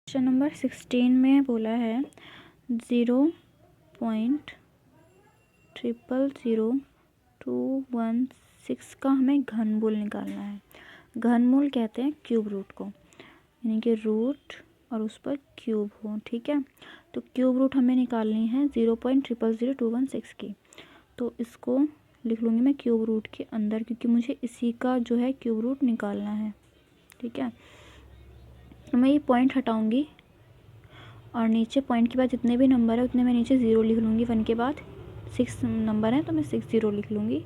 Question number 16 में बोला है 0.000216 का हमें घनमूल निकालना है। घनमूल कहते हैं क्यूब रूट को, यानी कि रूट और उस पर क्यूब हो। ठीक है, तो क्यूब रूट हमें निकालनी है 0.000216 की। तो इसको लिख लूँगी मैं क्यूब रूट के अंदर, क्योंकि मुझे इसी का जो है क्यूब रूट निकालना है। ठीक है, तो मैं ये पॉइंट हटाऊंगी और नीचे पॉइंट के बाद जितने भी नंबर है उतने मैं नीचे ज़ीरो लिख लूँगी। 1 के बाद 6 नंबर है तो मैं 6 0 लिख लूँगी।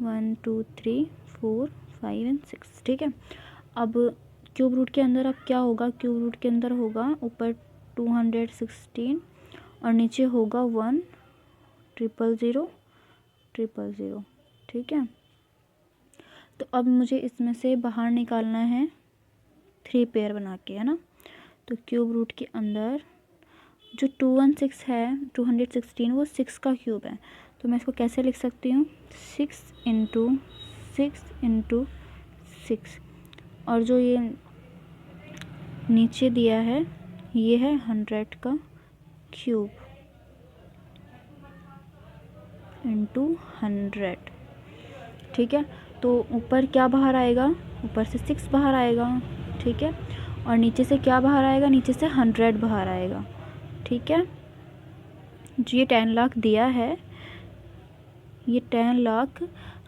1 2 3 4 5 एंड 6। ठीक है, अब क्यूब रूट के अंदर अब क्या होगा, क्यूब रूट के अंदर होगा ऊपर 216 और नीचे होगा 1 000 000। ठीक है, तो अब मुझे इसमें से बाहर निकालना है 3 पेयर बना के, है ना। तो क्यूब रूट के अंदर जो 216 है 216 वो 6 का क्यूब है, तो मैं इसको कैसे लिख सकती हूँ 6 इंटू 6 और जो ये नीचे दिया है ये है 100 का क्यूब इंटू 100। ठीक है, तो ऊपर क्या बाहर आएगा, ऊपर से 6 बाहर आएगा। ठीक है, और नीचे से क्या बाहर आएगा, नीचे से 100 बाहर आएगा। ठीक है, जो ये 10 लाख दिया है ये 10 लाख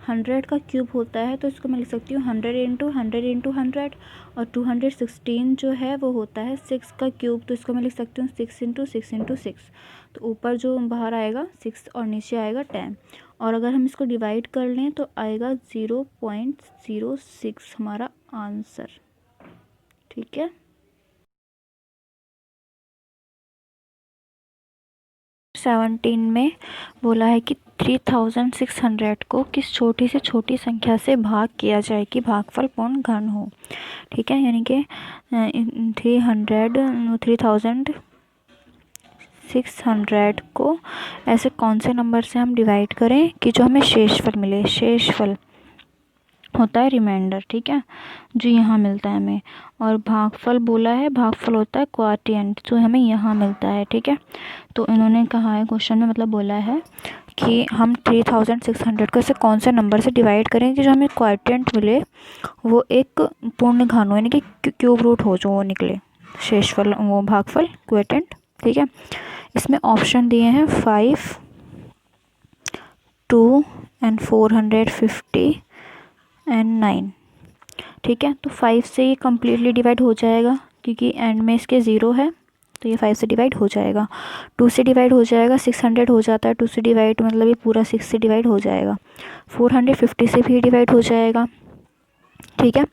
100 का क्यूब होता है, तो इसको मैं लिख सकती हूँ 100 इंटू 100 इंटू 100। और 216 जो है वो होता है 6 का क्यूब, तो इसको मैं लिख सकती हूँ 6 इंटू 6 इंटू 6। तो ऊपर जो बाहर आएगा 6 और नीचे आएगा 10, और अगर हम इसको डिवाइड कर लें तो आएगा 0.06 हमारा आंसर। ठीक है, 17 में बोला है कि 3600 को किस छोटी से छोटी संख्या से भाग किया जाए कि भागफल पूर्ण घन हो। ठीक है, यानी कि 3600 को ऐसे कौन से नंबर से हम डिवाइड करें कि जो हमें शेषफल मिले। शेषफल होता है रिमाइंडर, ठीक है, जो यहाँ मिलता है हमें। और भागफल बोला है, भागफल होता है क्वोटिएंट जो हमें यहाँ मिलता है। ठीक है, तो इन्होंने कहा है क्वेश्चन में, मतलब बोला है कि हम 3600 को ऐसे कौन से नंबर से डिवाइड करें कि जो हमें क्वोटिएंट मिले वो एक पूर्ण घन हो, यानी कि क्यूब रूट हो जो वो निकले। शेषफल वो भागफल क्वोटिएंट। ठीक है, इसमें ऑप्शन दिए हैं 5 2 एंड 450 एंड 9। ठीक है, तो 5 से ये कम्प्लीटली डिवाइड हो जाएगा क्योंकि एंड में इसके 0 है, तो ये 5 से डिवाइड हो जाएगा। 2 से डिवाइड हो जाएगा, 600 हो जाता है 2 से डिवाइड, मतलब ये पूरा 6 से डिवाइड हो जाएगा। 450 से भी डिवाइड हो जाएगा। ठीक है,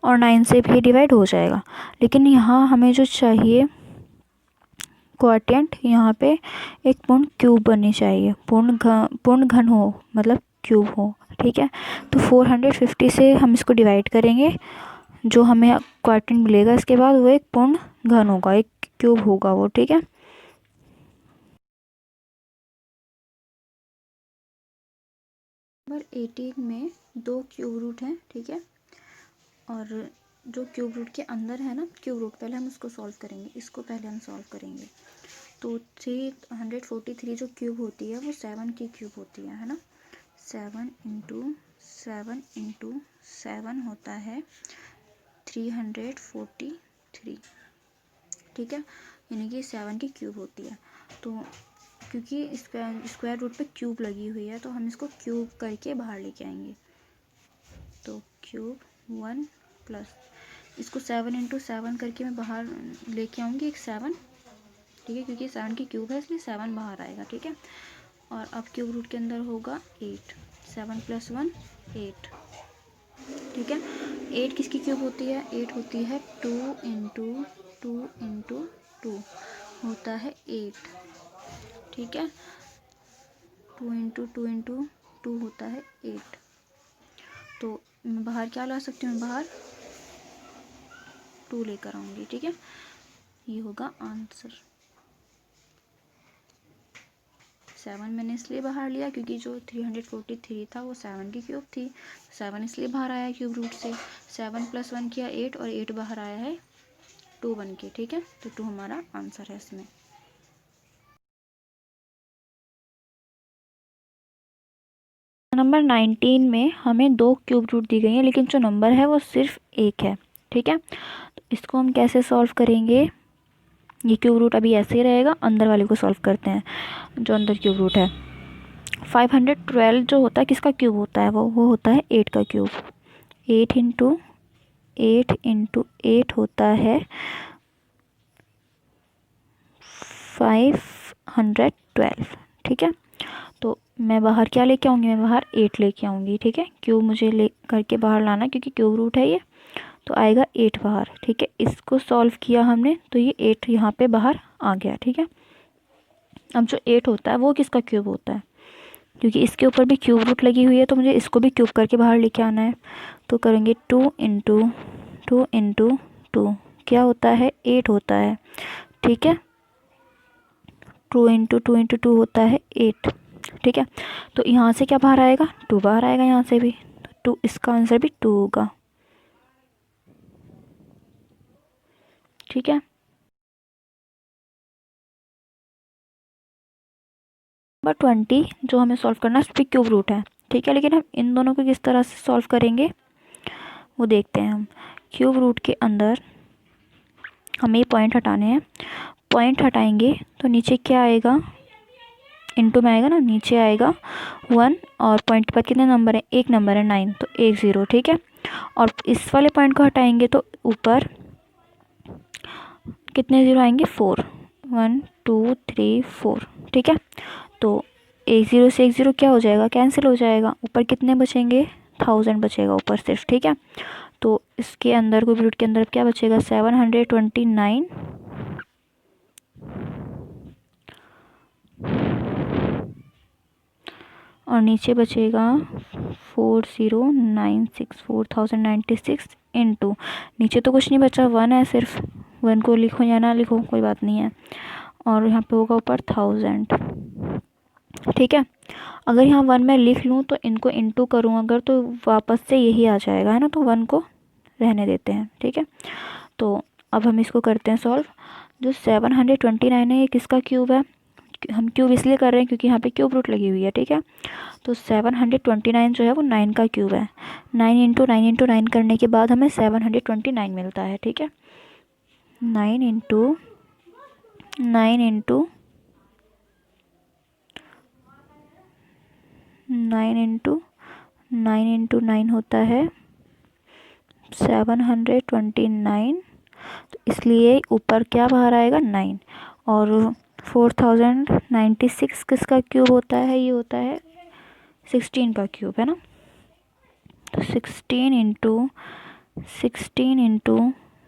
और 9 से भी डिवाइड हो जाएगा। लेकिन यहाँ हमें जो चाहिए क्वोटिएंट, यहाँ पे एक पूर्ण क्यूब बननी चाहिए, पूर्ण घन हो, मतलब क्यूब हो। ठीक है, तो 450 से हम इसको डिवाइड करेंगे, जो हमें क्वोटिएंट मिलेगा इसके बाद वो एक पूर्ण घन होगा, एक क्यूब होगा वो। ठीक है, नंबर 18 में 2 क्यूब रूट हैं। ठीक है, और जो क्यूब रूट के अंदर है ना क्यूब रूट, पहले हम उसको सॉल्व करेंगे, इसको पहले हम सॉल्व करेंगे। तो 343 जो क्यूब होती है वो 7 की क्यूब होती है ना। 7 इंटू 7 होता है 343। ठीक है, यानी कि 7 की क्यूब होती है। तो क्योंकि स्क्वायर रूट पे क्यूब लगी हुई है तो हम इसको क्यूब करके बाहर लेके आएंगे। तो क्यूब 1 प्लस इसको 7 इंटू 7 करके मैं बाहर लेके आऊँगी एक 7। ठीक है, क्योंकि 7 की क्यूब है इसलिए 7 बाहर आएगा। ठीक है, और अब क्यूब रूट के अंदर होगा 8। 7 + 1 8। ठीक है, 8 किसकी क्यूब होती है, 8 होती है 2 इंटू 2 इंटू 2 होता है 8। ठीक है, 2 इंटू 2 इंटू 2 होता है 8। तो मैं बाहर क्या ला सकती हूँ, बाहर 2 लेकर आऊँगी। ठीक है, ये होगा आंसर। 7 मैंने इसलिए बाहर लिया क्योंकि जो 343 था वो 7 की क्यूब थी, 7 इसलिए बाहर आया क्यूब रूट से। 7 + 1 किया 8 और 8 बाहर आया है 2 बन के, ठीक है। तो 2 हमारा आंसर है इसमें। नंबर 19 में हमें 2 क्यूब रूट दी गई है, लेकिन जो नंबर है वो सिर्फ 1 है, ठीक है। तो इसको हम कैसे सॉल्व करेंगे? ये क्यूब रूट अभी ऐसे ही रहेगा, अंदर वाले को सॉल्व करते हैं। जो अंदर क्यूब रूट है 512 जो होता है किसका क्यूब होता है? वो होता है 8 का क्यूब। 8 इंटू 8 होता है 512, ठीक है। तो मैं बाहर क्या लेके आऊँगी? मैं बाहर 8 लेके आऊँगी, ठीक है। क्यूब मुझे ले करके बाहर लाना, क्योंकि क्यूब रूट है ये, तो आएगा 8 बाहर, ठीक है। इसको सॉल्व किया हमने तो ये 8 यहाँ पे बाहर आ गया, ठीक है। अब जो 8 होता है वो किसका क्यूब होता है? क्योंकि इसके ऊपर भी क्यूब रूट लगी हुई है, तो मुझे इसको भी क्यूब करके बाहर लेके आना है। तो करेंगे 2 इंटू 2 क्या होता है? 8 होता है, ठीक है। 2 इंटू 2 होता है 8, ठीक है। तो यहाँ से क्या बाहर आएगा? 2 बाहर आएगा यहाँ से भी, तो 2, इसका आंसर भी 2 होगा, ठीक है। नंबर 20 जो हमें सॉल्व करना है उस पर क्यूब रूट है, ठीक है। लेकिन हम इन दोनों को किस तरह से सॉल्व करेंगे वो देखते हैं हम। क्यूब रूट के अंदर हमें पॉइंट हटाने हैं। पॉइंट हटाएंगे तो नीचे क्या आएगा? इनटू में आएगा ना, नीचे आएगा 1 और पॉइंट पर कितने नंबर है? एक नंबर है 9, तो 1 0, ठीक है। और इस वाले पॉइंट को हटाएंगे तो ऊपर कितने ज़ीरो आएंगे? 4, 1 2 3 4, ठीक है। तो 1 0 से 1 0 क्या हो जाएगा? कैंसिल हो जाएगा। ऊपर कितने बचेंगे? 1000 बचेगा ऊपर सिर्फ, ठीक है। तो इसके अंदर को रूट के अंदर क्या बचेगा? 729 और नीचे बचेगा 4096 इंटू, नीचे तो कुछ नहीं बचा, 1 है सिर्फ। 1 को लिखो या ना लिखो कोई बात नहीं है, और यहाँ पे होगा ऊपर 1000, ठीक है। अगर यहाँ 1 मैं लिख लूँ तो इनको इंटू करूँ अगर, तो वापस से यही आ जाएगा, है ना। तो 1 को रहने देते हैं, ठीक है। तो अब हम इसको करते हैं सॉल्व। जो 729 है ये किसका क्यूब है? हम क्यूब इसलिए कर रहे हैं क्योंकि यहाँ पे क्यूब रूट लगी हुई है, ठीक है। तो 729 जो है वो 9 का क्यूब है। 9 इंटू 9 करने के बाद हमें 729 मिलता है, ठीक है। 9 इंटू 9 होता है 729, तो इसलिए ऊपर क्या बाहर आएगा? 9। और 4096 किसका क्यूब होता है? ये होता है 16 का क्यूब, है ना। तो 16 इंटू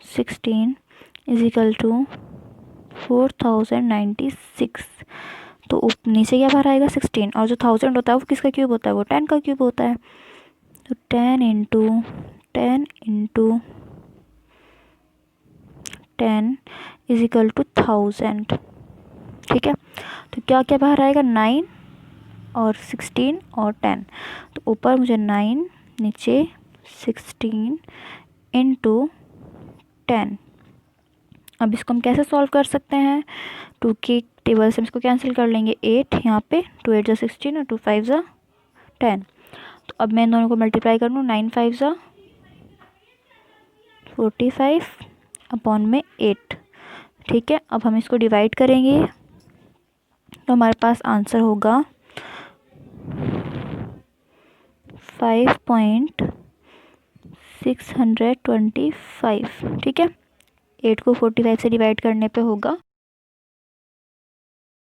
16 इज इक्वल टू 4096। तो नीचे क्या बाहर आएगा? 16, और जो 1000 होता है वो किसका क्यूब होता है? वो 10 का क्यूब होता है। तो 10 इंटू 10 इज इक्वल टू 1000, ठीक है। तो क्या क्या बाहर आएगा? 9 और 16 और 10। तो ऊपर मुझे 9, नीचे 16 इंटू 10। अब इसको हम कैसे सॉल्व कर सकते हैं? 2 के टेबल से हम इसको कैंसिल कर लेंगे। 8 यहाँ पे, 2 8 जा 16 और 2 5 जा 10। तो अब मैं इन दोनों को मल्टीप्लाई कर लूँ। 9 5 जा 45 अपॉन में 8, ठीक है। अब हम इसको डिवाइड करेंगे तो हमारे पास आंसर होगा 5.625, ठीक है। 8 को 45 से डिवाइड करने पे होगा